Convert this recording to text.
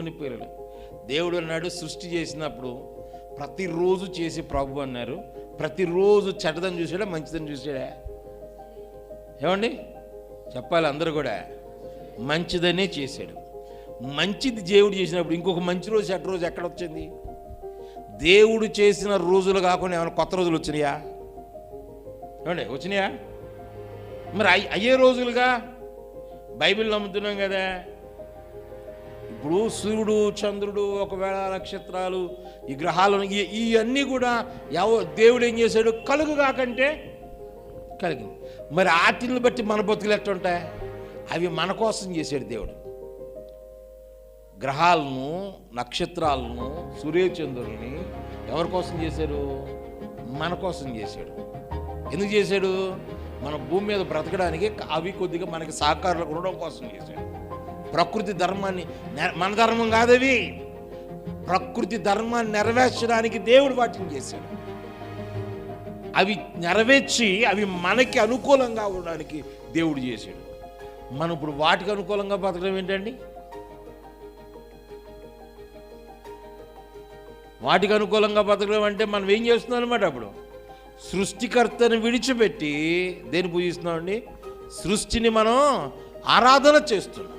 దేవుని పిల్లలు. దేవుడు అన్నాడు సృష్టి చేసినప్పుడు ప్రతిరోజు చేసి ప్రభు అన్నారు. ప్రతిరోజు చెడ్డదని చూసాడా మంచిదని చూసాడా? ఏమండి చెప్పాలి అందరూ కూడా, మంచిదనే చేశాడు. మంచిది దేవుడు చేసినప్పుడు ఇంకొక మంచి రోజు చెడ్డ రోజు ఎక్కడ వచ్చింది? దేవుడు చేసిన రోజులు కాకుండా ఏమైనా కొత్త రోజులు వచ్చినాయా? ఏమండి వచ్చినాయా? మరి అయ్యే రోజులుగా బైబిల్ నమ్ముతున్నాం కదా. ఇప్పుడు సూర్యుడు చంద్రుడు ఒకవేళ నక్షత్రాలు ఈ గ్రహాలు ఇవన్నీ కూడా దేవుడు ఏం చేశాడు? కలుగు కాకంటే కలిగింది. మరి వాటిని బట్టి మన బతుకులు ఎట్టుంటాయి? అవి మన కోసం చేశాడు దేవుడు. గ్రహాలను నక్షత్రాలను సూర్యచంద్రుల్ని ఎవరి కోసం చేశాడు? మన కోసం చేశాడు. ఎందుకు చేశాడు? మన భూమి మీద బ్రతకడానికి అవి కొద్దిగా మనకి సహకారులకు ఉండడం కోసం చేశాడు. ప్రకృతి ధర్మాన్ని, మన ధర్మం కాదవి, ప్రకృతి ధర్మాన్ని నెరవేర్చడానికి దేవుడు వాటిని చేశాడు. అవి నెరవేర్చి అవి మనకి అనుకూలంగా ఉండడానికి దేవుడు చేశాడు. మనం ఇప్పుడు వాటికి అనుకూలంగా బతకడం ఏంటండి? వాటికి అనుకూలంగా బతకడం అంటే మనం ఏం చేస్తున్నాం అనమాట? అప్పుడు సృష్టికర్తను విడిచిపెట్టి దేన్ని పూజిస్తున్నామండి? సృష్టిని మనం ఆరాధన చేస్తున్నాం.